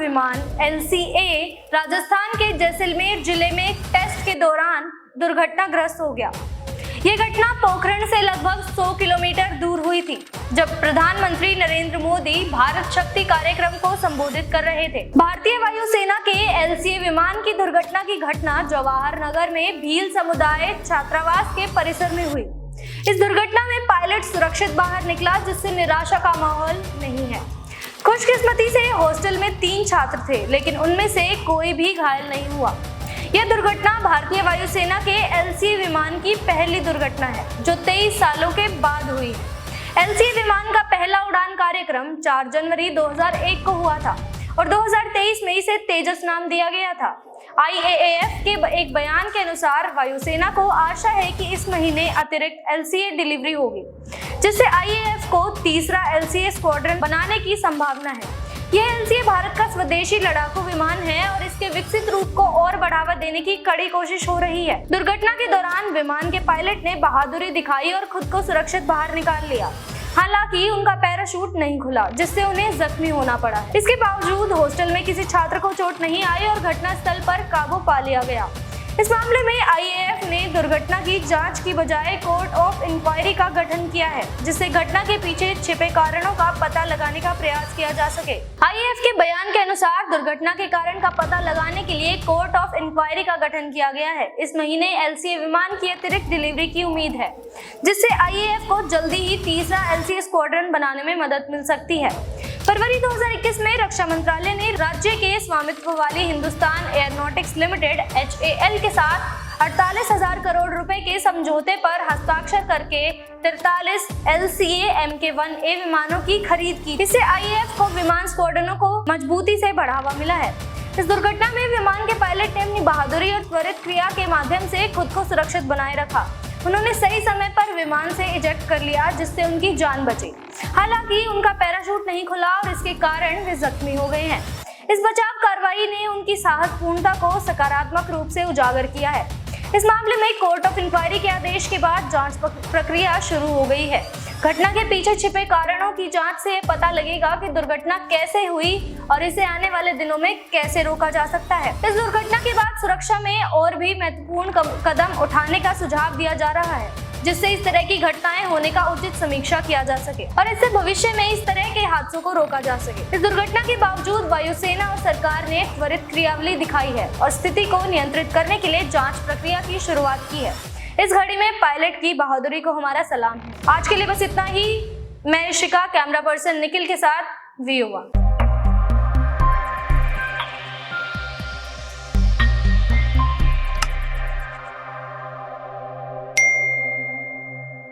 विमान LCA राजस्थान के जैसलमेर जिले में टेस्ट के दौरान दुर्घटनाग्रस्त हो गया। ये घटना पोखरण से लगभग 100 किलोमीटर दूर हुई थी, जब प्रधानमंत्री नरेंद्र मोदी भारत शक्ति कार्यक्रम को संबोधित कर रहे थे। भारतीय वायुसेना के LCA विमान की दुर्घटना की घटना जवाहर नगर में भील समुदाय छात्रावास के परिसर में हुई। इस दुर्घटना में पायलट सुरक्षित बाहर निकला, जिससे निराशा का माहौल नहीं है। खुशकिस्मती से हॉस्टल में 3 छात्र थे, लेकिन उनमें से कोई भी घायल नहीं हुआ। यह दुर्घटना भारतीय वायुसेना के LCA विमान की पहली दुर्घटना है, जो 23 सालों के बाद हुई। LCA विमान का पहला उड़ान कार्यक्रम 4 जनवरी 2001 को हुआ था और 2023 में इसे तेजस नाम दिया गया था। IAAF के एक बयान के अनुसार वायुसेना को आशा है कि इस महीने अतिरिक्त LCA डिलीवरी होगी, जिससे IAF को तीसरा LCA स्क्वाड्रन बनाने की संभावना है। यह LCA भारत का स्वदेशी लड़ाकू विमान है और इसके विकसित रूप को और बढ़ावा देने की कड़ी कोशिश हो रही है। दुर्घटना के दौरान विमान के पायलट ने बहादुरी दिखाई और खुद को सुरक्षित बाहर निकाल लिया। हालांकि उनका पैराशूट नहीं खुला, जिससे उन्हें जख्मी होना पड़ा। इसके बावजूद हॉस्टल में किसी छात्र को चोट नहीं आई और घटनास्थल पर काबू पा लिया गया। इस मामले में IAF ने दुर्घटना की जांच की बजाय कोर्ट ऑफ इंक्वायरी का गठन किया है, जिससे घटना के पीछे छिपे कारणों का पता लगाने का प्रयास किया जा सके। IAF के बयान के अनुसार दुर्घटना के कारण का पता लगाने के लिए कोर्ट ऑफ इंक्वायरी का गठन किया गया है। इस महीने LCA विमान की अतिरिक्त डिलीवरी की उम्मीद है, जिससे IAF को जल्दी ही तीसरा LCA स्क्वाड्रन बनाने में मदद मिल सकती है। फरवरी 2021 में रक्षा मंत्रालय ने राज्य के स्वामित्व वाली हिंदुस्तान एयरोनॉटिक्स लिमिटेड HAL के साथ 48,000 करोड़ रुपए के समझौते पर हस्ताक्षर करके 43 LCA Mk-1A विमानों की खरीद की। इससे IAF को विमान स्क्वाड्रनों को मजबूती से बढ़ावा मिला है। इस दुर्घटना में विमान के पायलट ने अपनी बहादुरी और त्वरित क्रिया के माध्यम से खुद को सुरक्षित बनाए रखा। उन्होंने सही समय पर विमान से इजेक्ट कर लिया, जिससे उनकी जान बची। हालांकि उनका पैराशूट नहीं खुला और इसके कारण वे जख्मी हो गए हैं। इस बचाव कार्रवाई ने उनकी साहसपूर्णता को सकारात्मक रूप से उजागर किया है। इस मामले में कोर्ट ऑफ इंक्वायरी के आदेश के बाद जांच प्रक्रिया शुरू हो गई है। घटना के पीछे छिपे कारणों की जांच से पता लगेगा कि दुर्घटना कैसे हुई और इसे आने वाले दिनों में कैसे रोका जा सकता है। इस दुर्घटना के बाद सुरक्षा में और भी महत्वपूर्ण कदम उठाने का सुझाव दिया जा रहा है, जिससे इस तरह की घटनाएं होने का उचित समीक्षा किया जा सके और इससे भविष्य में इस तरह के हादसों को रोका जा सके। इस दुर्घटना के बावजूद वायुसेना और सरकार ने त्वरित क्रियावली दिखाई है और स्थिति को नियंत्रित करने के लिए जांच प्रक्रिया की शुरुआत की है। इस घड़ी में पायलट की बहादुरी को हमारा सलाम है। आज के लिए बस इतना ही। मैं इशिका, कैमरा पर्सन निखिल के साथ, VOA।